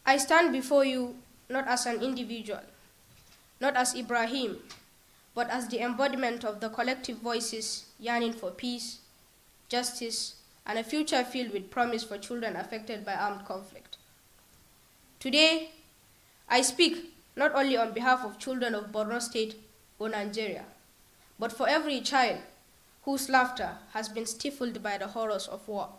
I stand before you not as an individual, not as Ibrahim, but as the embodiment of the collective voices yearning for peace, justice, and a future filled with promise for children affected by armed conflict. Today, I speak not only on behalf of children of Borno State or Nigeria, but for every child whose laughter has been stifled by the horrors of war.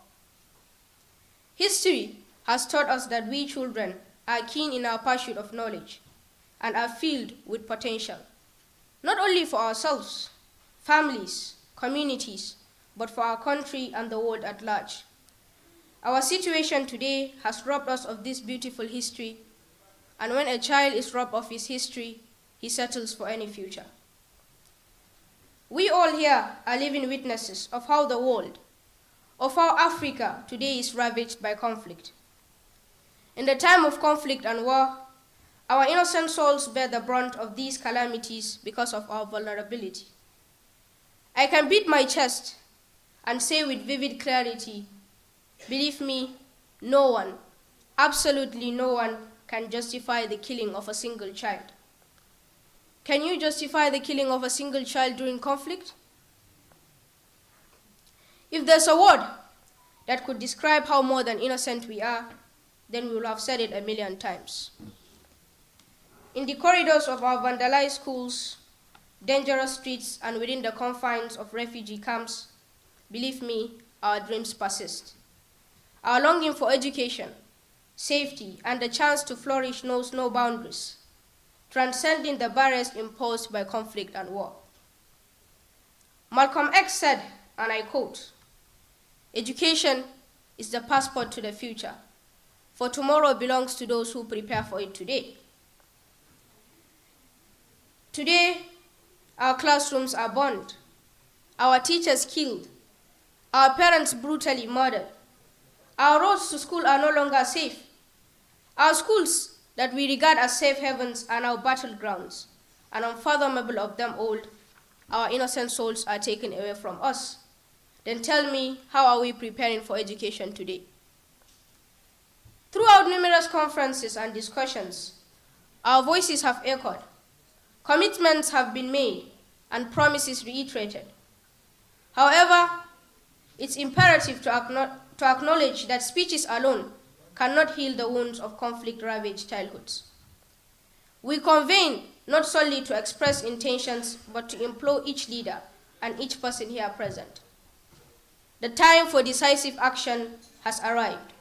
History has taught us that we children are keen in our pursuit of knowledge and are filled with potential, not only for ourselves, families, communities, but for our country and the world at large. Our situation today has robbed us of this beautiful history, and when a child is robbed of his history, he settles for any future. We all here are living witnesses of how the world, of how Africa today is ravaged by conflict. In the time of conflict and war, our innocent souls bear the brunt of these calamities because of our vulnerability. I can beat my chest and say with vivid clarity, believe me, no one, absolutely no one, can justify the killing of a single child. Can you justify the killing of a single child during conflict? If there's a word that could describe how more than innocent we are, then we will have said it 1,000,000 times. In the corridors of our vandalized schools, dangerous streets, and within the confines of refugee camps, believe me, our dreams persist. Our longing for education, safety, and the chance to flourish knows no boundaries, transcending the barriers imposed by conflict and war. Malcolm X said, and I quote, "Education is the passport to the future, for tomorrow belongs to those who prepare for it today." Today, our classrooms are burned, our teachers killed, our parents brutally murdered. Our roads to school are no longer safe. Our schools that we regard as safe havens are now battlegrounds, and unfathomable of them all, our innocent souls are taken away from us. Then tell me, how are we preparing for education today? Throughout numerous conferences and discussions, our voices have echoed, commitments have been made, and promises reiterated. However, it's imperative to acknowledge that speeches alone cannot heal the wounds of conflict-ravaged childhoods. We convene not solely to express intentions, but to implore each leader and each person here present. The time for decisive action has arrived.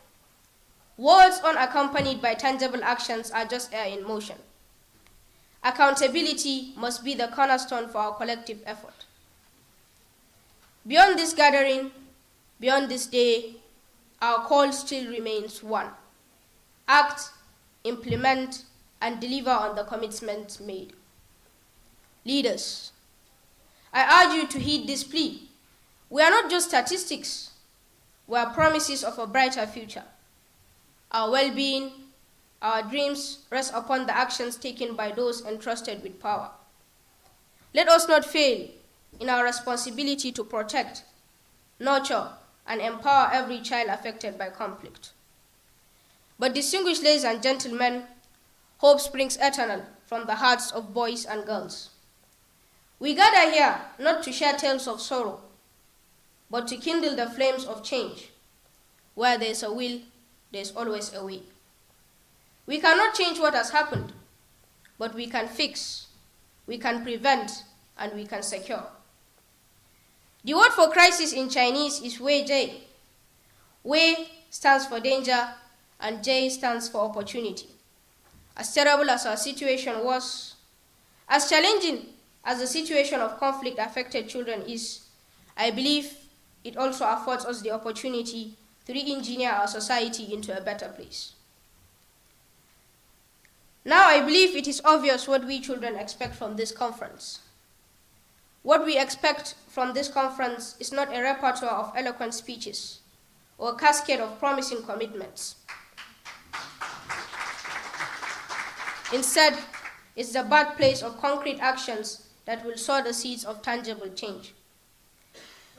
Words unaccompanied by tangible actions are just air in motion. Accountability must be the cornerstone for our collective effort. Beyond this gathering, beyond this day, our call still remains one: act, implement, and deliver on the commitments made. Leaders, I urge you to heed this plea. We are not just statistics, we are promises of a brighter future. Our well-being, our dreams rest upon the actions taken by those entrusted with power. Let us not fail in our responsibility to protect, nurture, and empower every child affected by conflict. But distinguished ladies and gentlemen, hope springs eternal from the hearts of boys and girls. We gather here not to share tales of sorrow, but to kindle the flames of change. Where there is a will, there is always a way. We cannot change what has happened, but we can fix, we can prevent, and we can secure. The word for crisis in Chinese is Wei Jie. Wei stands for danger, and J stands for opportunity. As terrible as our situation was, as challenging as the situation of conflict-affected children is, I believe it also affords us the opportunity to re-engineer our society into a better place. Now I believe it is obvious what we children expect from this conference. What we expect from this conference is not a repertoire of eloquent speeches or a cascade of promising commitments. Instead, it's the birthplace of concrete actions that will sow the seeds of tangible change.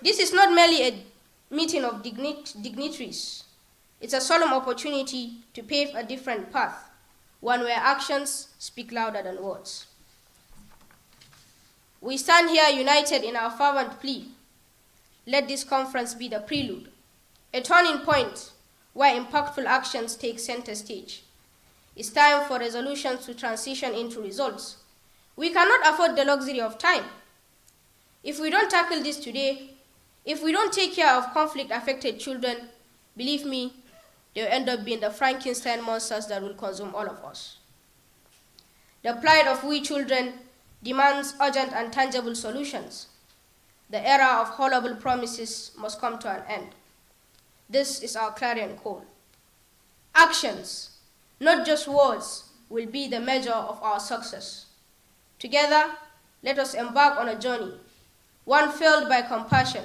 This is not merely a meeting of dignitaries. It's a solemn opportunity to pave a different path, one where actions speak louder than words. We stand here united in our fervent plea. Let this conference be the prelude, a turning point where impactful actions take center stage. It's time for resolutions to transition into results. We cannot afford the luxury of time. If we don't tackle this today, if we don't take care of conflict-affected children, believe me, they'll end up being the Frankenstein monsters that will consume all of us. The plight of we children demands urgent and tangible solutions. The era of horrible promises must come to an end. This is our clarion call. Actions, not just words, will be the measure of our success. Together, let us embark on a journey, one fueled by compassion,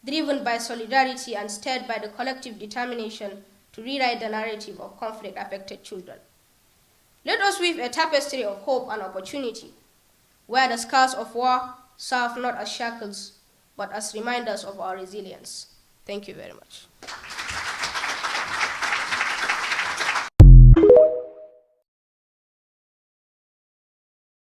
driven by solidarity, and stirred by the collective determination to rewrite the narrative of conflict-affected children. Let us weave a tapestry of hope and opportunity, where the scars of war serve not as shackles, but as reminders of our resilience. Thank you very much.